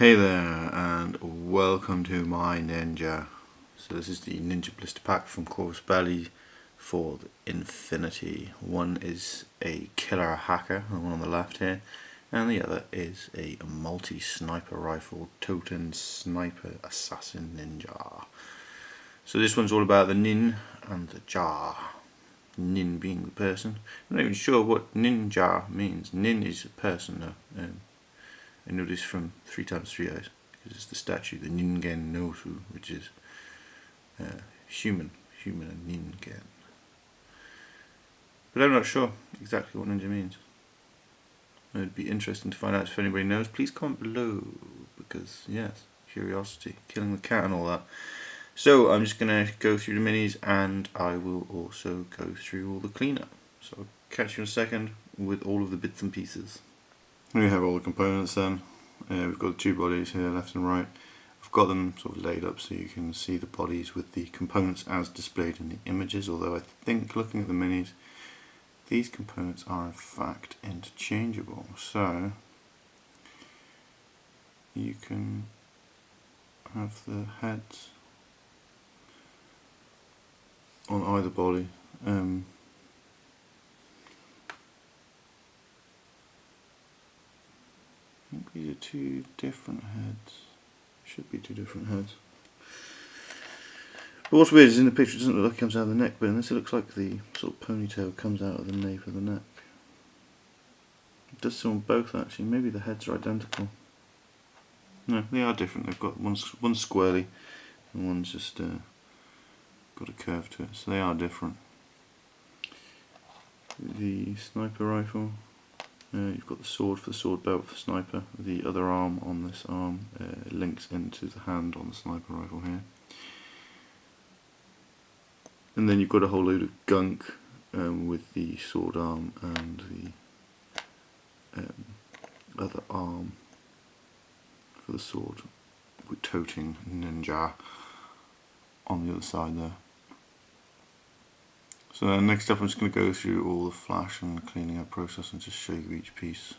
Hey there, and welcome to my Ninja. So this is the Ninja Blister Pack from Corvus Belli for the Infinity. One is a killer hacker, the one on the left here, and the other is a multi-sniper rifle totem sniper assassin ninja. So this one's all about the nin and the jar. Nin being the person. I'm not even sure what ninja means. Nin is a person. I know this from 3x3 eyes because it's the statue, the Ningen Nosu, which is human and Ningen. But I'm not sure exactly what ninja means. It would be interesting to find out if anybody knows. Please comment below because, yes, curiosity, killing the cat and all that. So I'm just going to go through the minis and I will also go through all the cleanup. So I'll catch you in a second with all of the bits and pieces. Here we have all the components then. We've got the two bodies here, left and right. I've got them sort of laid up so you can see the bodies with the components as displayed in the images, although I think looking at the minis, these components are in fact interchangeable. So you can have the heads on either body. I think these are two different heads. Should be two different heads. But what's weird is in the picture it doesn't look like it comes out of the neck, but in this it looks like the sort of ponytail comes out of the nape of the neck. It does so on both actually. Maybe the heads are identical. No, they are different. They've got one's squarely and one's just got a curve to it, so they are different. The sniper rifle, you've got the sword for the sword belt for the sniper. The other arm on this arm links into the hand on the sniper rifle here. And then you've got a whole load of gunk with the sword arm and the other arm for the sword with toting ninja on the other side there. So next up I'm just going to go through all the flash and cleaning up process and just show you each piece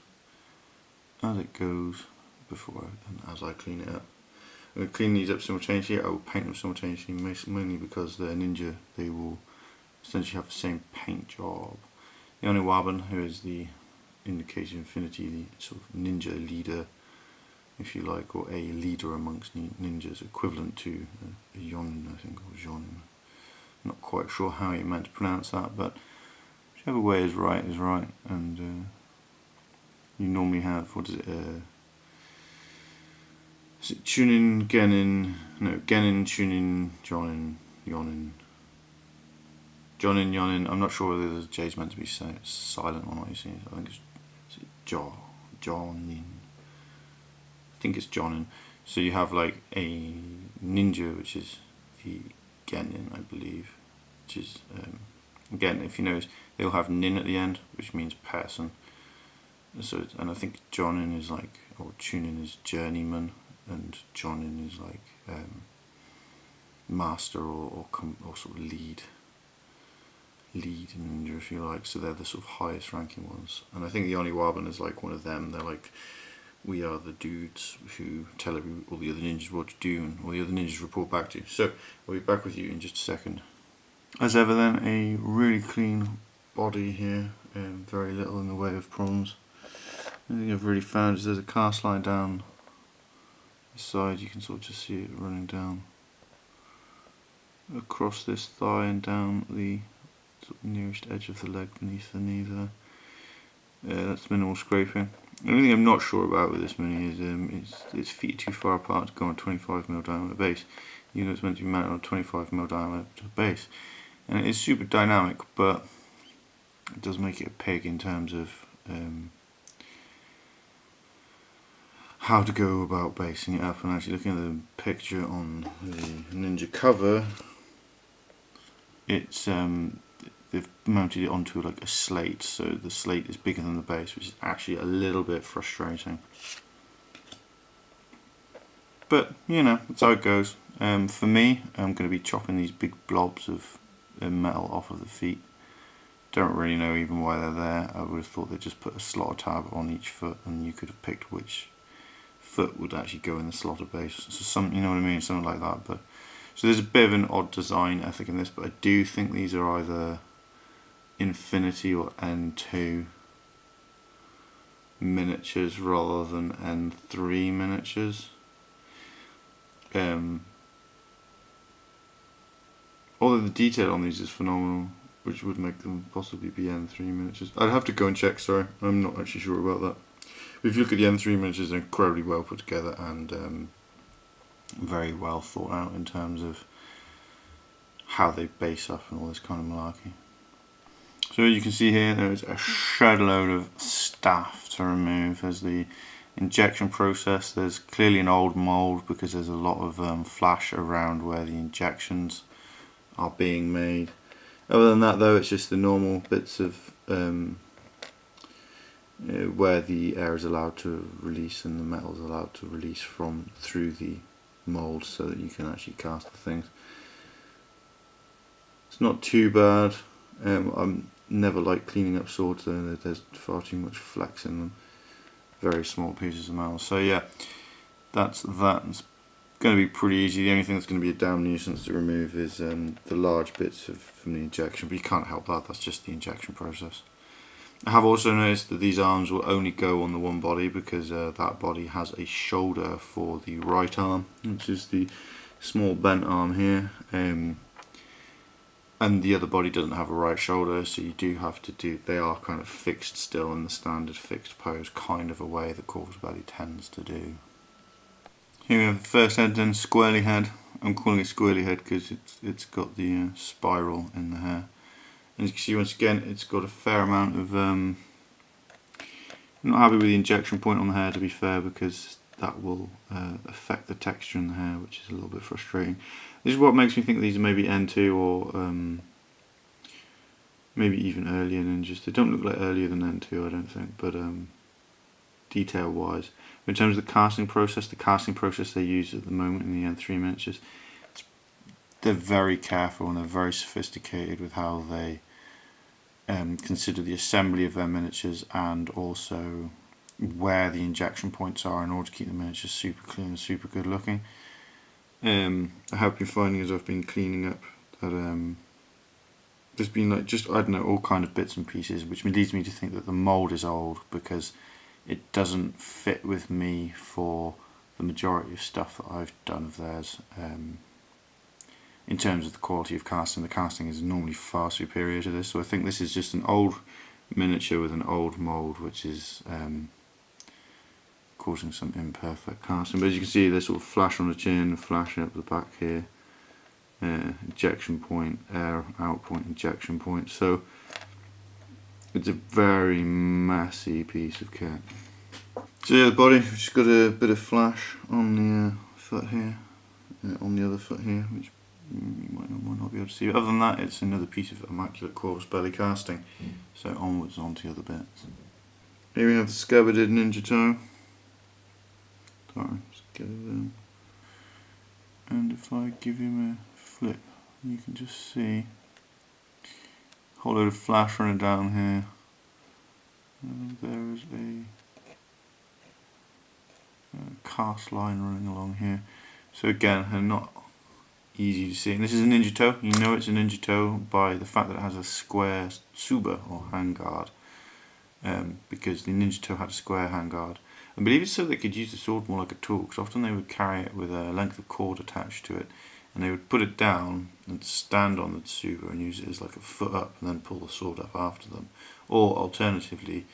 as it goes before and as I clean it up. I'm going to clean these up simultaneously. I will paint them simultaneously mainly because they're ninja, they will essentially have the same paint job. The only Waban, who is the indication Infinity, the sort of ninja leader if you like, or a leader amongst ninjas, equivalent to a Yonin I think, or Jonin. Not quite sure how you meant to pronounce that, but whichever way is right, and you normally have, what is it Chunin, Genin, no, Genin, Chunin, Jonin, Yonin. Jonin, Yonin, I'm not sure whether the J's meant to be silent or not, you see, I think it's Jonin. I think it's Jonin. So you have like a ninja, which is the Genin, I believe, which is, again, if you notice, they'll have nin at the end, which means person. So, and I think Jonin is like, or Chunin is journeyman, and Jonin is like master or sort of lead ninja, if you like. So they're the sort of highest ranking ones. And I think the only Waban is like one of them. They're like, we are the dudes who tell all the other ninjas what to do and all the other ninjas report back to you. So I'll be back with you in just a second. As ever then, a really clean body here, very little in the way of problems. The thing I've really found is there's a cast line down the side, you can sort of just see it running down across this thigh and down the sort of nearest edge of the leg beneath the knee there. That's minimal scraping. The only thing I'm not sure about with this mini is its feet are too far apart to go on a 25mm diameter base. Even though it's meant to be mounted on a 25mm diameter base. And it is super dynamic, but it does make it a pig in terms of how to go about basing it up. And actually looking at the picture on the Ninja cover, it's they've mounted it onto like a slate, so the slate is bigger than the base, which is actually a little bit frustrating. But you know, that's how it goes. For me, I'm going to be chopping these big blobs of metal off of the feet. Don't really know even why they're there. I would have thought they'd just put a slot tab on each foot and you could have picked which foot would actually go in the slotted base. So some, you know what I mean, something like that. But so there's a bit of an odd design ethic in this, but I do think these are either Infinity or N2 miniatures rather than N3 miniatures. Although the detail on these is phenomenal, which would make them possibly be N3 miniatures. I'd have to go and check, sorry, I'm not actually sure about that. But if you look at the N3 miniatures, they're incredibly well put together and very well thought out in terms of how they base up and all this kind of malarkey. So you can see here there's a shed load of staff to remove. There's the injection process. There's clearly an old mould because there's a lot of flash around where the injections are being made. Other than that though, it's just the normal bits of where the air is allowed to release and the metal is allowed to release from through the mould so that you can actually cast the things. It's not too bad. I'm never like cleaning up swords though, there's far too much flex in them. Very small pieces of metal. So yeah, that's that. It's going to be pretty easy. The only thing that's going to be a damn nuisance to remove is the large bits from the injection, but you can't help that, that's just the injection process. I have also noticed that these arms will only go on the one body because that body has a shoulder for the right arm, which is the small bent arm here. And the other body doesn't have a right shoulder, so you do have to do, they are kind of fixed still in the standard fixed pose kind of a way that Corvus Belli tends to do. Here we have the first head then, squirrely head. I'm calling it squirrely head because it's got the spiral in the hair. And as you can see, once again, it's got a fair amount of, I'm not happy with the injection point on the hair, to be fair, because that will affect the texture in the hair, which is a little bit frustrating. This is what makes me think these are maybe N2 or maybe even earlier ninjas. They don't look like earlier than N2, I don't think, but detail wise. In terms of the casting process they use at the moment in the N3 miniatures, they're very careful and they're very sophisticated with how they consider the assembly of their miniatures and also where the injection points are in order to keep the miniatures super clean and super good looking. I have been finding as I've been cleaning up that there's been like just, I don't know, all kind of bits and pieces, which leads me to think that the mould is old because it doesn't fit with me for the majority of stuff that I've done of theirs. In terms of the quality of casting, the casting is normally far superior to this, so I think this is just an old miniature with an old mould which is causing some imperfect casting. But as you can see, there's sort of flash on the chin, flashing up the back here, injection point, air out point, injection point. So it's a very messy piece of kit. So yeah, the body, we've just got a bit of flash on the foot here, on the other foot here, which you might not be able to see. But other than that, it's another piece of immaculate Corvus Belli casting. So onwards onto the other bits. Here we have the scabbarded ninja toe. Sorry, just get it there. And if I give him a flip, you can just see a whole load of flash running down here. And there is a cast line running along here. So again, not easy to see. And this is a ninja toe. You know it's a ninja toe by the fact that it has a square tsuba or handguard. Because the ninja toe had a square handguard. I believe it's so they could use the sword more like a tool, because often they would carry it with a length of cord attached to it, and they would put it down and stand on the tsuba and use it as like a foot up and then pull the sword up after them. Or alternatively,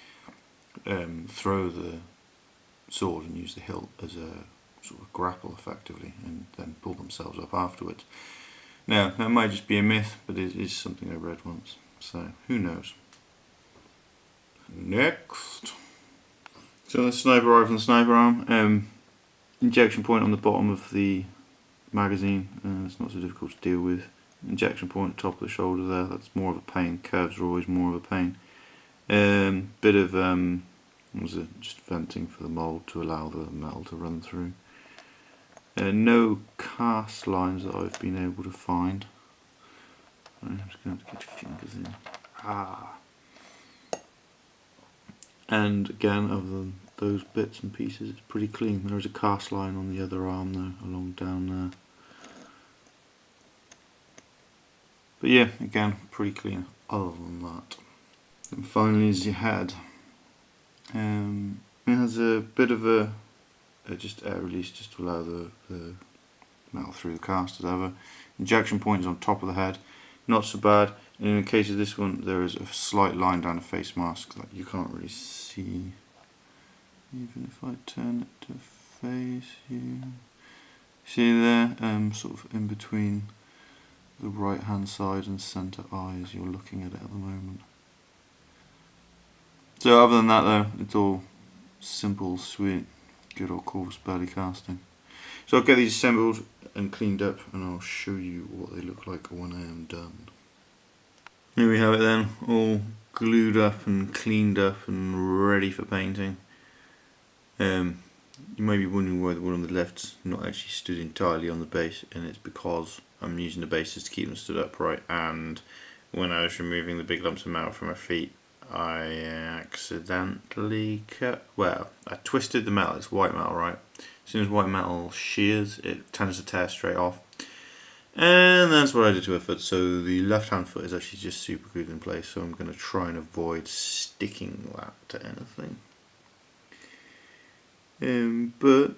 throw the sword and use the hilt as a sort of grapple effectively and then pull themselves up afterwards. Now, that might just be a myth, but it is something I read once, so who knows. Next. So the sniper rifle and sniper arm, injection point on the bottom of the magazine, it's not so difficult to deal with. Injection point top of the shoulder there, that's more of a pain. Curves are always more of a pain. Bit of what was it, just venting for the mould to allow the metal to run through. No cast lines that I've been able to find. I'm just going to have to get your fingers in. And again, other than those bits and pieces. It's pretty clean. There is a cast line on the other arm though, along down there. But yeah, again, pretty clean other than that. And finally is your head. It has a bit of a just air release just to allow the metal through the cast as ever. Injection point is on top of the head, not so bad. And in the case of this one, there is a slight line down the face mask that you can't really see. Even if I turn it to face you, see there, sort of in between the right hand side and centre eye as you're looking at it at the moment. So other than that though, it's all simple, sweet, good old Corvus Belli casting. So I'll get these assembled and cleaned up and I'll show you what they look like when I am done. Here we have it then, all glued up and cleaned up and ready for painting. You may be wondering why the one on the left's not actually stood entirely on the base, and it's because I'm using the bases to keep them stood upright, and when I was removing the big lumps of metal from my feet I accidentally I twisted the metal. It's white metal, right? As soon as white metal shears, it tends to tear straight off. And that's what I did to her foot. So the left hand foot is actually just super glued in place, so I'm going to try and avoid sticking that to anything. But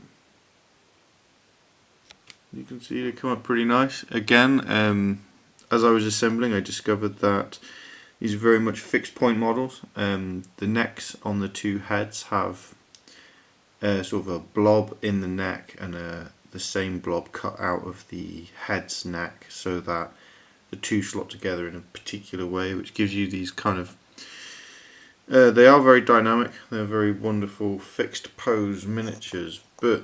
you can see they come up pretty nice. Again, as I was assembling, I discovered that these are very much fixed point models. The necks on the two heads have sort of a blob in the neck and the same blob cut out of the head's neck, so that the two slot together in a particular way, which gives you these kind of they are very dynamic, they're very wonderful fixed pose miniatures, but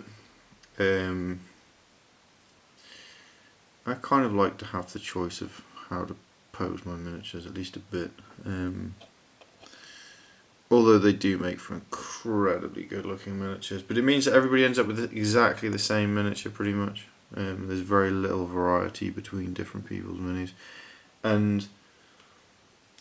I kind of like to have the choice of how to pose my miniatures, at least a bit. Although they do make for incredibly good looking miniatures, but it means that everybody ends up with exactly the same miniature pretty much. There's very little variety between different people's minis, and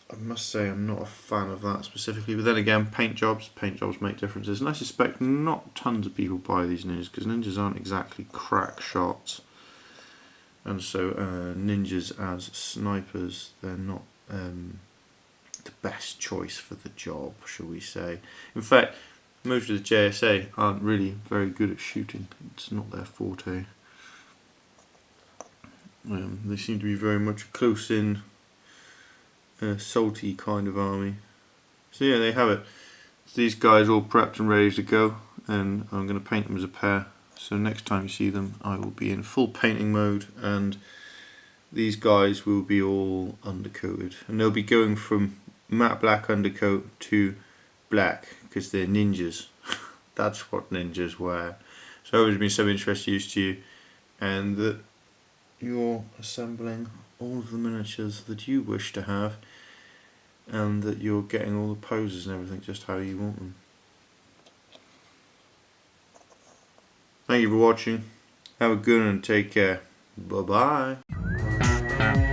I must say I'm not a fan of that specifically. But then again, paint jobs make differences, and I suspect not tons of people buy these ninjas because ninjas aren't exactly crack shots, and so ninjas as snipers, they're not the best choice for the job, shall we say. In fact, most of the JSA aren't really very good at shooting. It's not their forte. They seem to be very much close in, salty kind of army. So yeah, they have it. So these guys all prepped and ready to go, and I'm going to paint them as a pair. So next time you see them, I will be in full painting mode, and these guys will be all undercoated, and they'll be going from matte black undercoat to black because they're ninjas. That's what ninjas wear. So I hope it's been some interest use to you, and that you're assembling all of the miniatures that you wish to have, and that you're getting all the poses and everything just how you want them. Thank you for watching. Have a good one and take care. Bye bye.